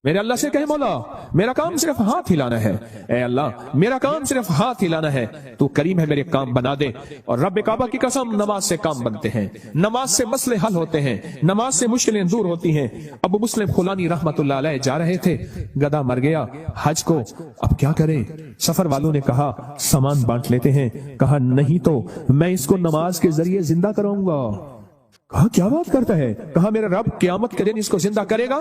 میرے اللہ سے کہے مولا میرا کام صرف ہاتھ ہلانا ہے، اے اللہ میرا کام صرف ہاتھ ہلانا ہے، تو کریم ہے میرے کام بنا دے۔ اور رب کعبہ کی قسم نماز سے کام بنتے ہیں، نماز سے مسئلے حل ہوتے ہیں، نماز سے مشکلیں دور ہوتی ہیں۔ ابو مسلم خولانی رحمت اللہ علیہ جا رہے تھے، گدھا مر گیا حج کو، اب کیا کریں؟ سفر والوں نے کہا سامان بانٹ لیتے ہیں، کہا نہیں تو میں اس کو نماز کے ذریعے زندہ کراؤں گا۔ کہا کیا بات کرتا ہے؟ کہا میرا رب قیامت کے دن اس کو زندہ کرے گا؟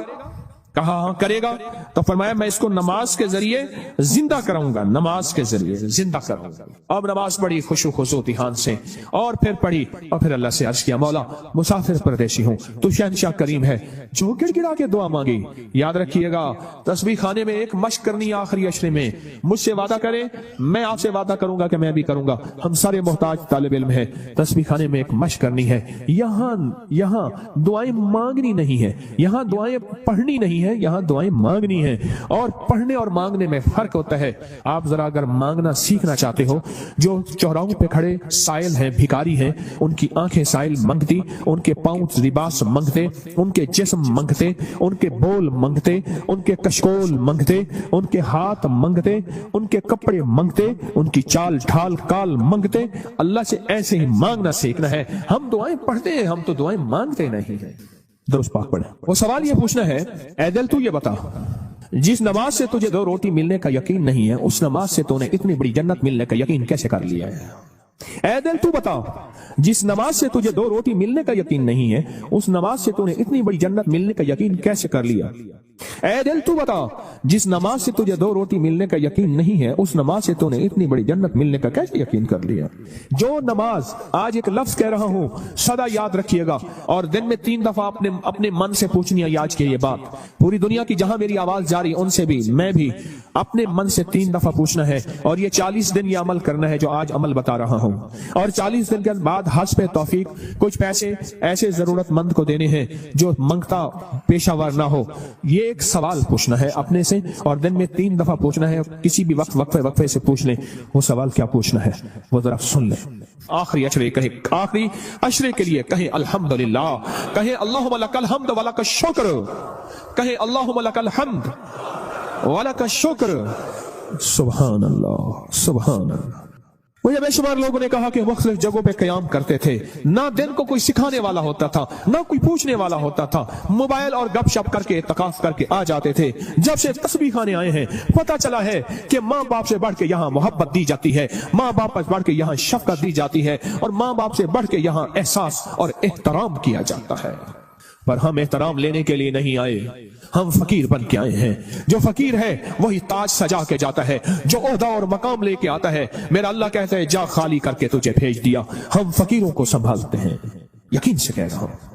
کہا ہاں کرے گا۔ تو فرمایا میں اس کو نماز کے ذریعے زندہ کراؤں گا، نماز کے ذریعے زندہ کراؤں گا۔ اب نماز پڑھی خشوع خضوع دھیان سے، اور پھر پڑھی، اور پھر اللہ سے عرض کیا مولا مسافر پردیسی ہوں، تو شہنشاہ کریم ہے، جو گڑ گڑا کے دعا مانگی۔ یاد رکھیے گا تسبیح خانے میں ایک مشق کرنی آخری عشرے میں، مجھ سے وعدہ کرے میں آپ سے وعدہ کروں گا کہ میں بھی کروں گا، ہم سارے محتاج طالب علم ہیں، تسبیح خانے میں ایک مشق کرنی ہے۔ یہاں دعائیں مانگنی نہیں ہے، یہاں دعائیں پڑھنی نہیں ہے، یہاں دعائیں مانگنی ہیں، اور پڑھنے اور مانگنے میں فرق ہوتا ہے۔ آپ ذرا اگر مانگنا سیکھنا چاہتے ہو، جو چوراہوں پہ کھڑے سائل ہیں، بھکاری ہیں، ان کی آنکھیں سائل منگتی، ان کے پاؤں لباس منگتے، ان کے جسم منگتے، ان کے بول منگتے، ان کے کشکول منگتے، ان کے ہاتھ منگتے، ان کے کپڑے منگتے، ان کی چال ڈھال کال منگتے۔ اللہ سے ایسے ہی مانگنا سیکھنا ہے۔ ہم دعائیں پڑھتے ہیں، ہم تو دعائیں مانگتے نہیں ہیں۔ درست پاک پڑھیں۔ وہ سوال یہ پوچھنا ہے اے دل تو یہ بتا، جس نماز سے تجھے 2 روٹی ملنے کا یقین نہیں ہے، اس نماز سے تو نے اتنی بڑی جنت ملنے کا یقین کیسے کر لیا ہے؟ اے دل تو بتا، جس نماز سے تجھے 2 روٹی ملنے کا یقین نہیں ہے، اس نماز سے تو نے اتنی بڑی جنت ملنے کا یقین کیسے کر لیا؟ اے دل تو بتا، جس نماز سے تجھے 2 روٹی ملنے کا یقین نہیں ہے، اس نماز سے تو نے اتنی بڑی جنت ملنے کا کیسے یقین کر لیا؟ جو نماز، آج ایک لفظ کہہ رہا ہوں سدا یاد رکھیے گا، اور دن میں 3 دفعہ اپنے من سے پوچھنی ہے آج کے یہ بات، پوری دنیا کی جہاں میری آواز جاری ان سے بھی میں بھی اپنے من سے 3 دفعہ پوچھنا ہے، اور یہ 40 دن یہ عمل کرنا ہے جو آج عمل بتا رہا ہوں، اور 40 دن کے بعد حسب توفیق کچھ پیسے ایسے ضرورت مند کو دینے ہیں جو منگتا پیشہ ور نہ ہو۔ یہ ایک سوال پوچھنا ہے اپنے سے، اور دن میں 3 دفعہ پوچھنا ہے، کسی بھی وقت وقفے سے پوچھ لیں وہ سوال کیا پوچھنا ہے، وہ ذرا سن لیں۔ آخری عشرے کے لیے کہیں الحمدللہ، کہیں اللہم لک الحمد ولک الشکر، کہیں اللہم لک الحمد ولک الشکر۔ سبحان اللہ سبحان اللہ۔ مجھے بے شمار لوگوں نے کہا کہ مختلف جگہوں پہ قیام کرتے تھے، نہ دن کو کوئی سکھانے والا ہوتا تھا، نہ کوئی پوچھنے والا ہوتا تھا، موبائل اور گپ شپ کر کے اتقاف کر کے آ جاتے تھے۔ جب سے تسبیح خانے آئے ہیں پتہ چلا ہے کہ ماں باپ سے بڑھ کے یہاں محبت دی جاتی ہے، ماں باپ سے بڑھ کے یہاں شفقت دی جاتی ہے، اور ماں باپ سے بڑھ کے یہاں احساس اور احترام کیا جاتا ہے۔ پر ہم احترام لینے کے لیے نہیں آئے، ہم فقیر بن کے آئے ہیں۔ جو فقیر ہے وہی تاج سجا کے جاتا ہے، جو عہدہ اور مقام لے کے آتا ہے میرا اللہ کہتا ہے جا خالی کر کے تجھے بھیج دیا۔ ہم فقیروں کو سنبھالتے ہیں، یقین سے کہہ رہا ہوں۔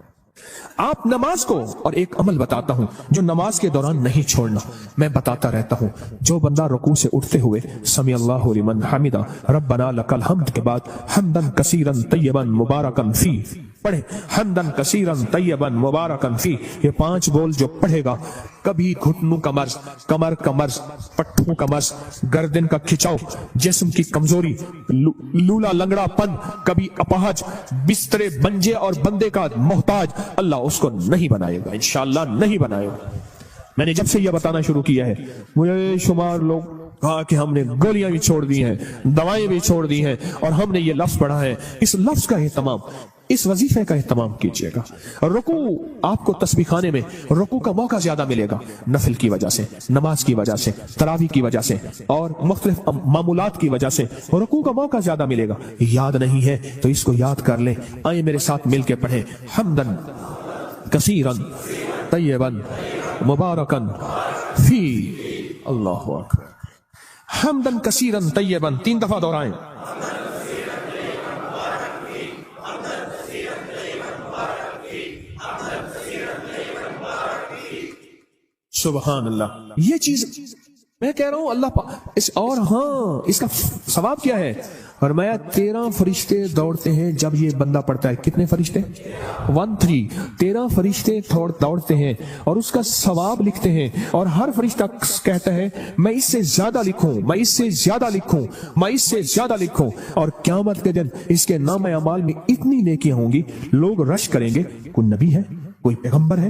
آپ نماز کو، اور ایک عمل بتاتا ہوں جو نماز کے دوران نہیں چھوڑنا، میں بتاتا رہتا ہوں، جو بندہ رکوع سے اٹھتے ہوئے سمی اللہ لمن حمدہ ربنا لک الحمد کے بعد حمدن کثیرا طیبا مبارکا فی پڑھے، حمدن کثیرا طیبا مبارکا فی، یہ 5 بول جو پڑھے گا کبھی گھٹنوں کا مرض، کمر کا مرض، پٹھوں کا مرض، گردن کا کھچاؤ، جسم کی کمزوری، لولا لنگڑا پن، کبھی اپاہج، بسترے بنجے اور بندے کا محتاج، اللہ اس کو نہیں بنائے گا، انشاءاللہ نہیں بنائے گا۔ میں نے جب سے یہ بتانا شروع کیا ہے مجھے شمار لوگ کہا کہ ہم نے گولیاں بھی چھوڑ دی ہیں، دوائیں بھی چھوڑ دی ہیں، اور ہم نے یہ لفظ پڑھا ہے۔ اس لفظ کا اہتمام، اس وظیفے کا اہتمام کیجئے گا۔ رکوع، آپ کو تسبیح خانے میں رکوع کا موقع زیادہ ملے گا، نفل کی وجہ سے، نماز کی وجہ سے، تراویح کی وجہ سے، اور مختلف معمولات کی وجہ سے رکوع کا موقع زیادہ ملے گا۔ یاد نہیں ہے تو اس کو یاد کر لیں، آئیں میرے ساتھ مل کے پڑھیں، حمدن کثیرا طیبا مبارکا فی، اللہ اکبر، حمدن کثیرا طیبا، 3 دفعہ دہرائیں۔ سبحان اللہ۔ یہ چیز میں کہہ رہا ہوں اللہ اور ہاں اس کا ثواب کیا ہے؟ فرمایا 13 فرشتے دوڑتے ہیں جب یہ بندہ پڑھتا ہے۔ کتنے فرشتے؟ 13 فرشتے دوڑتے ہیں اور اس کا ثواب لکھتے ہیں، اور ہر فرشتہ کہتا ہے میں اس سے زیادہ لکھوں، میں اس سے زیادہ لکھوں، میں اس سے زیادہ لکھوں، اور قیامت کے دن اس کے نام اعمال میں اتنی نیکیاں ہوں گی، لوگ رش کریں گے کوئی نبی ہے، کوئی پیغمبر ہے،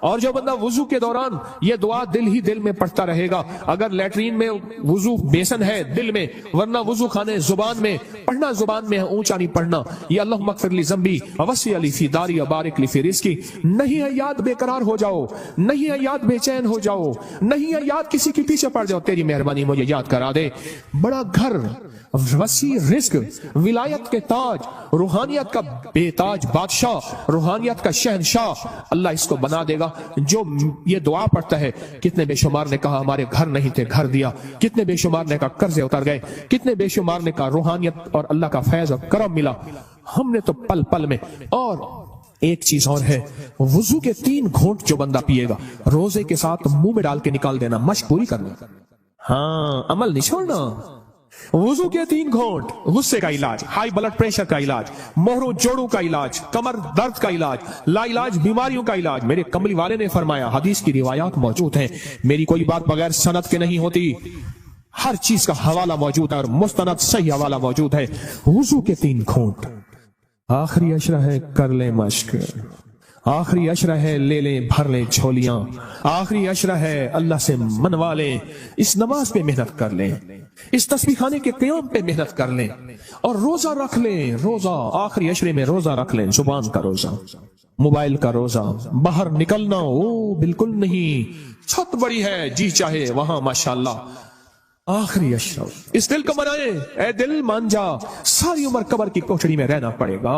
اور جو بندہ وضو کے دوران یہ دعا دل ہی دل میں پڑھتا رہے گا، اگر لیٹرین میں وضو بیسن ہے دل میں، ورنہ وضو خانے زبان میں پڑھنا، زبان میں ہے اونچا نہیں پڑھنا، یہ اللہم اغفر لی ذنبی ووسع لی فی داری وبارک لی فی رزقی، نہیں ہے یاد بے قرار ہو جاؤ، نہیں ہے یاد بے چین ہو جاؤ، نہیں ہے یاد کسی کے پیچھے پڑ جاؤ، تیری مہربانی مجھے یاد کرا دے، بڑا گھر، وسیع رزق، ولایت کے تاج، روحانیت کا بے تاج بادشاہ، روحانیت کا شہنشاہ، اللہ اس کو بنا دے گا جو یہ دعا پڑھتا ہے۔ کتنے بے شمار نے کہا ہمارے گھر نہیں تھے گھر دیا، کتنے بے شمار نے کہا قرضے اتر گئے، کتنے بے شمار نے کہا روحانیت اور اللہ کا فیض اور کرم ملا، ہم نے تو پل پل میں۔ اور ایک چیز اور ہے، وضو کے 3 گھونٹ جو بندہ پیے گا روزے کے ساتھ منہ میں ڈال کے نکال دینا، مشق پوری کرنا، ہاں عمل نہیں چھوڑنا۔ وضو کے 3 گھونٹ، غصے کا علاج، ہائی بلڈ پریشر کا علاج، موہروں جوڑوں کا علاج، کمر درد کا علاج، لا علاج بیماریوں کا علاج۔ میرے کملی والے نے فرمایا، حدیث کی روایات موجود ہیں، میری کوئی بات بغیر سند کے نہیں ہوتی، ہر چیز کا حوالہ موجود ہے اور مستند صحیح حوالہ موجود ہے۔ وضو کے 3 گھونٹ، آخری عشرہ ہے کر لیں مشق، آخری عشرہ ہے لے لیں بھر لیں جھولیاں، آخری عشرہ ہے اللہ سے منوا لیں، اس نماز پہ محنت کر لیں، اس تسبیح خانے کے قیام پہ محنت کر لیں، اور روزہ رکھ لیں، روزہ آخری عشرے میں روزہ رکھ لیں، زبان کا روزہ، موبائل کا روزہ، باہر نکلنا او بالکل نہیں، چھت بڑی ہے جی چاہے وہاں ماشاءاللہ، آخری عشرہ اس دل کو منائے، اے دل مان جا، ساری عمر قبر کی کوٹھڑی میں رہنا پڑے گا،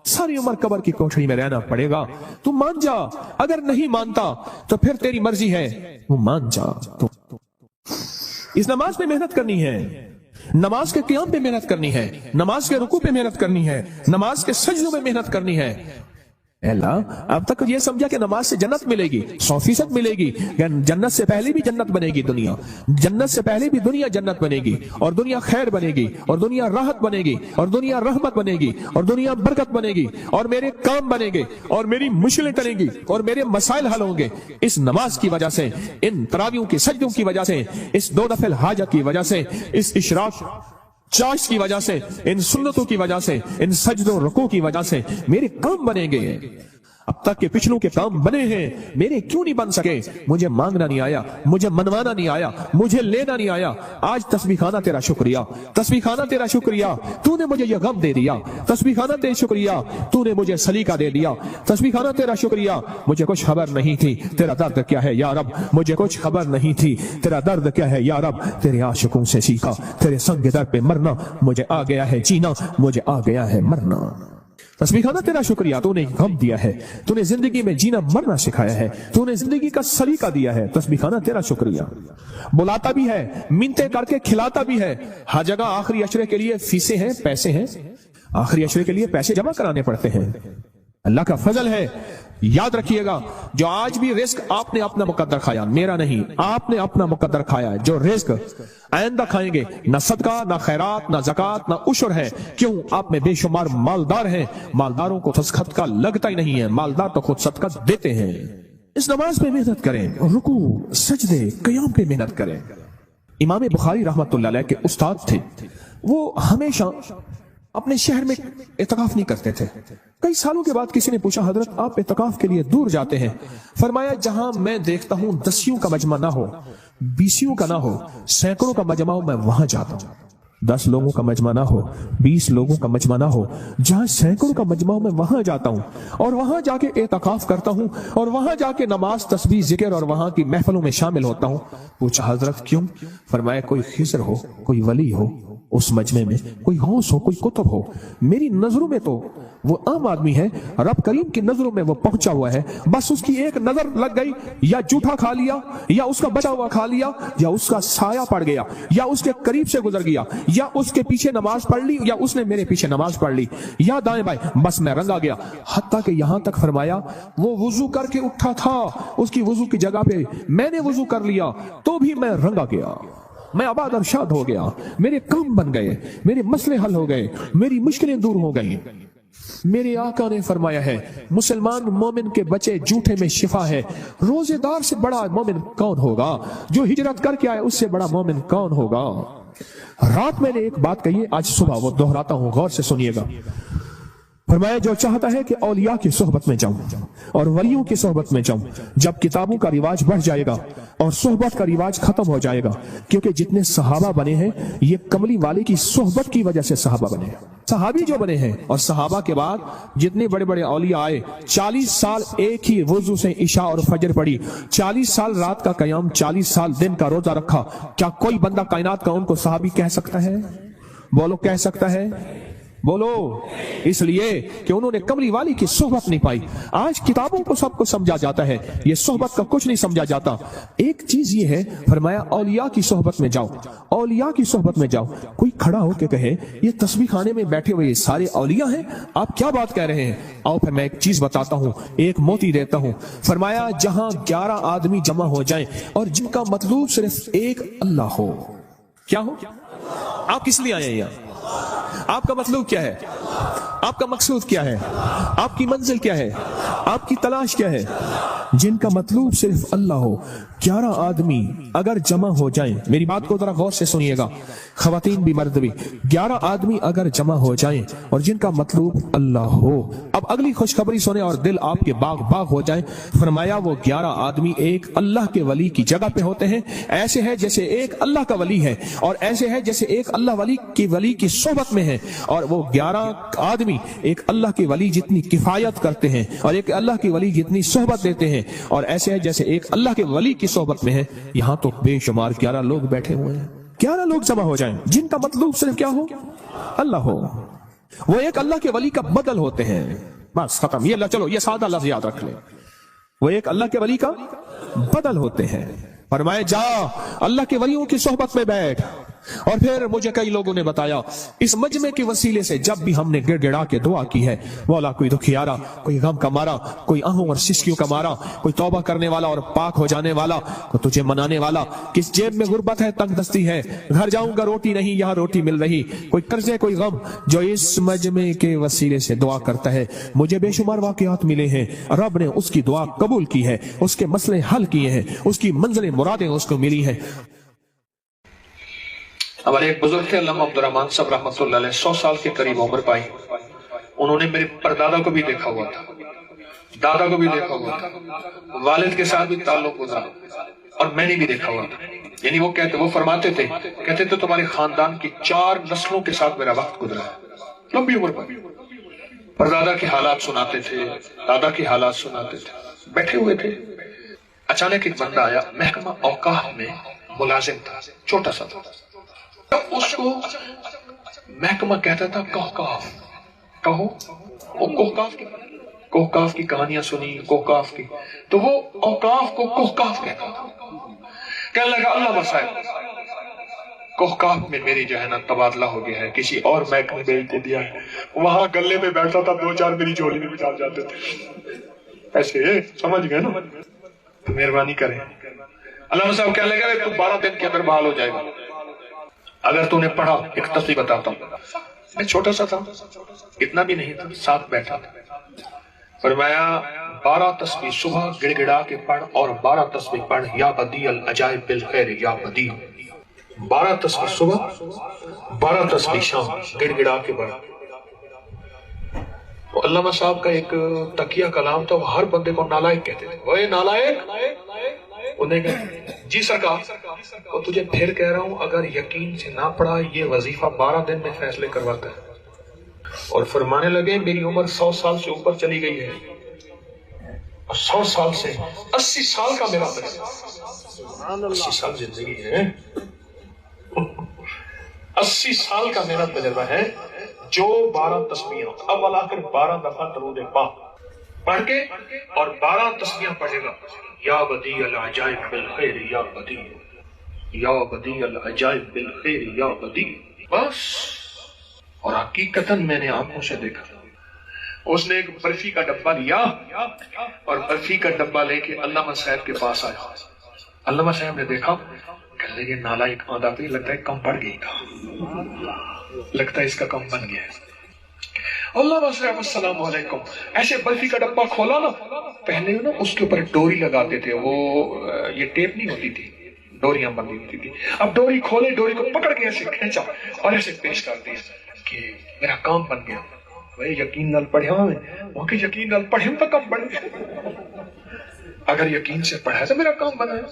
ساری عمر قبر کی کوٹھڑی میں رہنا پڑے گا، تو مان جا، اگر نہیں مانتا تو پھر تیری مرضی ہے، تو مان جا۔ تو اس نماز پہ محنت کرنی ہے، نماز کے قیام پہ محنت کرنی ہے، نماز کے رکوع پہ محنت کرنی ہے، نماز کے سجدوں میں محنت کرنی ہے۔ اے اللہ اب تک یہ سمجھا کہ نماز سے جنت ملے گی، 100% ملے گی، جنت سے پہلے بھی جنت بنے گی، دنیا جنت سے پہلے بھی دنیا جنت بنے گی، اور دنیا خیر بنے گی، اور دنیا راحت بنے گی، اور دنیا رحمت بنے گی، اور دنیا برکت بنے گی، اور میرے کام بنے گے، اور میری مشکلیں ٹلیں گی، اور میرے مسائل حل ہوں گے، اس نماز کی وجہ سے، ان تراویحوں کی سجدوں کی وجہ سے، اس 2 نفل حاجت کی وجہ سے، اس اشراق چاش کی وجہ سے، ان سنتوں کی وجہ سے، ان سجدوں رکوع کی وجہ سے میرے کام بنیں گے۔ اب تک کے پچھلوں کے کام بنے ہیں، میرے کیوں نہیں بن سکے؟ مجھے مانگنا نہیں آیا، مجھے منوانا نہیں آیا، مجھے لینا نہیں آیا۔ آج تسبیح خانہ تیرا شکریہ، تسبیح خانہ تیرا شکریہ، تو نے مجھے یہ غم دے دیا، تسبیح خانہ تیرا شکریہ، تو نے مجھے سلیقہ دے دیا، تسبیح خانہ تیرا شکریہ، مجھے کچھ خبر نہیں تھی تیرا درد کیا ہے یا رب، مجھے کچھ خبر نہیں تھی تیرا درد کیا ہے یا رب، تیرے عاشقوں سے سیکھا، تیرے سنگ در پہ مرنا، مجھے آ گیا ہے جینا، مجھے آ گیا ہے مرنا۔ تسبیح خانہ تیرا شکریہ، تو نے غم دیا ہے، تو نے زندگی میں جینا مرنا سکھایا ہے، تو نے زندگی کا سلیقہ دیا ہے، تسبیح خانہ تیرا شکریہ۔ بلاتا بھی ہے، منتیں کر کے کھلاتا بھی ہے، ہر جگہ آخری عشرے کے لیے فیسیں ہیں، پیسے ہیں، آخری عشرے کے لیے پیسے جمع کرانے پڑتے ہیں، اللہ کا فضل ہے۔ یاد رکھیے گا، جو آج بھی رزق آپ نے اپنا مقدر کھایا، میرا نہیں، آپ نے اپنا مقدر کھایا، جو رزق آئندہ کھائیں گے، نہ صدقہ نہ خیرات نہ زکوٰۃ نہ عشر ہے، کیوں؟ آپ میں بے شمار مالدار ہیں، مالداروں کو صدقہ لگتا ہی نہیں ہے، مالدار تو خود صدقہ دیتے ہیں۔ اس نماز پہ محنت کریں، رکوع سجدے قیام پہ محنت کریں۔ امام بخاری رحمت اللہ علیہ کے استاد تھے، وہ ہمیشہ اپنے شہر میں اعتکاف نہیں کرتے تھے۔ کئی سالوں کے بعد کسی نے پوچھا، حضرت آپ اعتکاف کے لیے دور جاتے ہیں؟ فرمایا، جہاں میں دیکھتا ہوں 10 کا مجمع نہ ہو، 20 کا نہ ہو، سینکڑوں کا مجمع ہو، میں وہاں جاتا ہوں۔ 10 لوگوں کا مجمع نہ ہو، 20 لوگوں کا مجمع نہ ہو، جہاں سینکڑوں کا مجمع ہو، میں وہاں جاتا ہوں، اور وہاں جا کے اعتکاف کرتا ہوں، اور وہاں جا کے نماز تسبیح ذکر اور وہاں کی محفلوں میں شامل ہوتا ہوں۔ پوچھا، حضرت کیوں؟ فرمایا، کوئی خضر ہو، کوئی ولی ہو اس مجمع میں، کوئی غوث ہو، کوئی قطب ہو، میری نظروں میں تو وہ عام آدمی ہے، رب کریم کی نظروں میں وہ پہنچا ہوا ہے، بس اس کی ایک نظر لگ گئی، یا جھوٹا کھا لیا، یا اس کا بچا ہوا کھا لیا، یا اس کا سایہ پڑ گیا، یا اس کے قریب سے گزر گیا، یا اس کے پیچھے نماز پڑھ لی، یا اس نے میرے پیچھے نماز پڑھ لی، یا دائیں بائیں، بس میں رنگا گیا۔ حتیٰ کہ یہاں تک فرمایا، وہ وضو کر کے اٹھا تھا، اس کی وضو کی جگہ پہ میں نے وضو کر لیا تو بھی میں رنگا گیا، میں آباد اور شاد ہو گیا، میرے کام بن گئے، میرے مسئلے حل ہو گئے، میری مشکلیں دور ہو گئی۔ میرے آقا نے فرمایا ہے، مسلمان مومن کے بچے جھوٹے میں شفا ہے۔ روزے دار سے بڑا مومن کون ہوگا؟ جو ہجرت کر کے آئے اس سے بڑا مومن کون ہوگا؟ رات میں نے ایک بات کہی ہے، آج صبح وہ دہراتا ہوں، غور سے سنیے گا۔ فرمایا جو چاہتا ہے کہ اولیاء کی صحبت میں جاؤں اور ولیوں کی صحبت میں جاؤں، جب کتابوں کا رواج بڑھ جائے گا اور صحبت کا رواج ختم ہو جائے گا، کیونکہ جتنے صحابہ بنے ہیں یہ کملی والے کی صحبت کی وجہ سے صحابہ بنے ہیں، صحابی جو بنے ہیں، اور صحابہ کے بعد جتنے بڑے بڑے اولیاء آئے، 40 سال ایک ہی وضو سے عشاء اور فجر پڑھی، 40 سال رات کا قیام، 40 سال دن کا روزہ رکھا، کیا کوئی بندہ کائنات کا ان کو صحابی کہہ سکتا ہے؟ بولو کہہ سکتا ہے؟ بولو، اس لیے کہ انہوں نے کملی والی کی صحبت نہیں پائی۔ آج کتابوں کو سب کو سمجھا جاتا ہے، یہ صحبت کا کچھ نہیں سمجھا جاتا۔ ایک چیز یہ ہے، فرمایا اولیاء کی صحبت میں جاؤ، اولیاء کی صحبت میں جاؤ۔ کوئی کھڑا ہو کے کہے یہ تسبیح خانے میں بیٹھے ہوئے یہ سارے اولیاء ہیں، آپ کیا بات کہہ رہے ہیں؟ آؤ پھر میں ایک چیز بتاتا ہوں، ایک موتی دیتا ہوں۔ فرمایا جہاں 11 آدمی جمع ہو جائیں اور جن کا مطلوب صرف ایک اللہ ہو، کیا ہو؟ آپ کس لیے آئے ہیں یہاں؟ آپ کا مطلوب کیا ہے؟ آپ کا مقصود کیا ہے؟ آپ کی منزل کیا ہے؟ آپ کی تلاش کیا ہے؟ جن کا مطلوب صرف اللہ ہو، 11 آدمی اگر جمع ہو جائیں، میری بات کو ذرا غور سے سنیے گا، خواتین بھی مرد بھی، 11 آدمی اگر جمع ہو جائیں اور جن کا مطلوب اللہ ہو۔ اب اگلی خوشخبری سنیں اور دل آپ کے باغ باغ ہو جائیں۔ فرمایا وہ 11 آدمی ایک اللہ کے ولی کی جگہ پہ ہوتے ہیں، ایسے ہے جیسے ایک اللہ کا ولی ہے، اور ایسے ہے جیسے ایک اللہ ولی کی صحبت میں ہے، اور وہ 11 آدمی ایک اللہ کے ولی جتنی کفایت کرتے ہیں اور ایک اللہ کے ولی جتنی صحبت دیتے ہیں، اور ایسے ہے جیسے ایک اللہ کے ولی کی صحبت میں ہے۔ یہاں تو بے شمار 11 لوگ بیٹھے ہوئے ہیں، 11 لوگ جمع ہو جائیں جن کا مطلوب صرف کیا ہو؟ اللہ ہو، وہ ایک اللہ کے ولی کا بدل ہوتے ہیں، بس ختم۔ یہ چلو یہ سادہ لفظ یاد رکھ لیں، وہ ایک اللہ کے ولی کا بدل ہوتے ہیں۔ فرمائے جا اللہ کے ولیوں کی صحبت میں بیٹھ۔ اور پھر مجھے کئی لوگوں نے بتایا اس مجمع کے وسیلے سے جب بھی ہم نے گڑ گڑا کے دعا کی ہے، مولا کوئی دکھیارا، کوئی غم کا مارا، کوئی آہوں اور سسکیوں کا مارا، کوئی توبہ کرنے والا اور پاک ہو جانے والا، کوئی تجھے منانے والا، کس جیب میں غربت ہے، تنگ دستی ہے، گھر جاؤں گا روٹی نہیں یہاں روٹی مل رہی، کوئی قرضے کوئی غم، جو اس مجمع کے وسیلے سے دعا کرتا ہے، مجھے بے شمار واقعات ملے ہیں، رب نے اس کی دعا قبول کی ہے، اس کے مسئلے حل کیے ہیں، اس کی منزلیں مرادیں اس کو ملی ہیں۔ ہمارے ایک بزرگ تھے علامہ عبدالرحمن صاحب رحمۃ اللہ علیہ، 100 سال کے قریب عمر پائی۔ انہوں نے میرے پردادا کو بھی دیکھا ہوا تھا، دادا کو بھی دیکھا ہوا تھا، والد کے ساتھ بھی تعلق گزارا، اور میں نے بھی دیکھا ہوا تھا۔ یعنی وہ فرماتے تھے، کہتے تھے تمہارے خاندان کی 4 نسلوں کے ساتھ میرا وقت گزرا ہے، لمبی عمر پائی۔ پردادا کے حالات سناتے تھے، دادا کے حالات سناتے تھے، بیٹھے ہوئے تھے۔ اچانک ایک بندہ آیا، محکمہ اوقاف میں ملازم تھا، چھوٹا سا تھا، اس کو محکمہ کہتا تھا کوہکاف، کہو، وہ کوہکاف کی کہانیاں سنی، کوہکاف کی، تو وہ اوقاف کو کوہکاف کہتا تھا۔ کہنے لگا اللہ مسائل، کوہکاف میں میری جو ہے نا تبادلہ ہو گیا ہے، کسی اور محکمے بھیج دیا ہے، وہاں گلے میں بیٹھتا تھا، 2-4 میری جھولی میں بچا جاتے تھے، ایسے سمجھ گئے نا؟ مہربانی کریں۔ اللہ صاحب کہنے لگا تو 12 دن کے اندر بحال ہو جائے گا اگر تو نے پڑھا۔ ایک تصویر بتاتا ہوں، میں چھوٹا سا تھا، اتنا بھی نہیں تھا، ساتھ بیٹھا تھا۔ فرمایا 12 تسبیح صبح گڑ گڑا کے پڑھ، اور 12 تسبیح پڑھ یا بدیع العجائب بالخیر یا بدیع۔ 12 تسبیح صبح، 12 تسبیح شام، گڑ گڑا کے پڑھ۔ تو علامہ صاحب کا ایک تقیہ کلام تھا، وہ ہر بندے کو نالائق کہتے تھے، وہ نالائق، انہیں کہتے جی سرکار، اور تجھے پھر کہہ رہا ہوں اگر یقین سے نہ پڑھا یہ وظیفہ 12 دن میں فیصلے کرواتا ہے۔ اور فرمانے لگے میری عمر 100 سال سے اوپر چلی گئی ہے، اور 100 سال سے 80 سال کا میرا تجربہ، 80 سال زندگی ہے، 80 سال کا میرا تجربہ ہے، جو 12 تسبیحات اول آخر 12 دفعہ درود پاک پڑھ کے اور 12 تسبیحات پڑھے گا، یا بدیع العجائب بالخیر یا بدیع، یا بدیع العجائب بالخیر یا بدیع، بس۔ اور حقیقتاً میں نے آنکھوں سے دیکھا، اس نے ایک برفی کا ڈبہ لیا اور برفی کا ڈبہ لے کے علامہ صاحب کے پاس آیا۔ علامہ صاحب نے دیکھا، کہنے لگے نالائق آدھا پہ لگتا ہے کم پڑ گئی تھا، لگتا ہے اس کا کم بن گیا ہے۔ علامہ صاحب السلام علیکم، ایسے برفی کا ڈبہ کھولا نا، پہلے نا اس کے اوپر ڈوری لگاتے تھے، وہ یہ ٹیپ نہیں ہوتی تھی، ڈوریاں بندی ہوتی تھی، اب ڈوری کھولے، ڈوری کو پکڑ کے ایسے کھینچا اور ایسے پیش کر دیا کہ میرا کام بن گیا۔ یقین نال پڑھیا میں وہ کہ یقین نال پڑھیں تو کم بنے، اگر یقین سے پڑھا تو میرا کام بنا ہے۔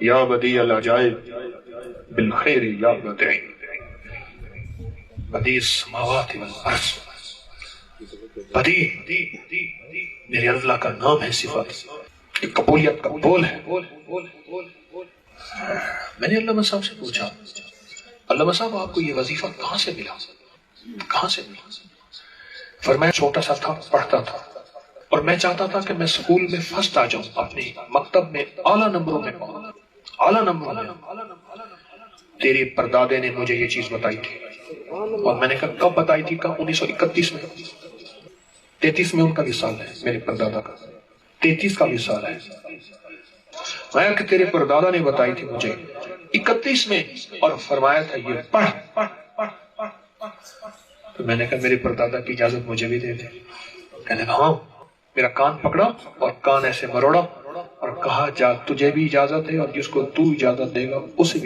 یا بدیع العجائب بالخیر یا بدیع بدیع السماوات والارض، بدیع میرے اللہ کا نام ہے، صفت، ایک قبولیت کا بول ہے۔ میں نے علامہ صاحب سے پوچھا، علامہ صاحب آپ کو یہ وظیفہ کہاں سے ملا، کہاں سے ملا؟ فرمایا چھوٹا سا تھا، پڑھتا تھا اور میں چاہتا تھا کہ میں اسکول میں فرسٹ آ جاؤں، اپنے مکتب میں اعلیٰ نمبروں میں پاؤں، اعلیٰ نمبروں میں۔ تیرے پردادے نے مجھے یہ چیز بتائی تھی، اور میں نے کہا کب بتائی تھی؟ کہا 1931 میں، 33 میں ان کا وصال ہے، میرے پردادا کا 33 کا وصال ہے۔ میں کہ تیرے پردادا نے بتائی تھی مجھے 31 میں، اور فرمایا تھا یہ پڑھ۔ تو میں نے کہا میرے پردادا کی اجازت مجھے بھی دے دے۔ کہنے لگا ہاں۔ میرا کان پکڑا اور کان ایسے مروڑا اور کہا جا تجھے بھی اجازت ہے، اور جس کو تو اجازت دے گا اسے بھی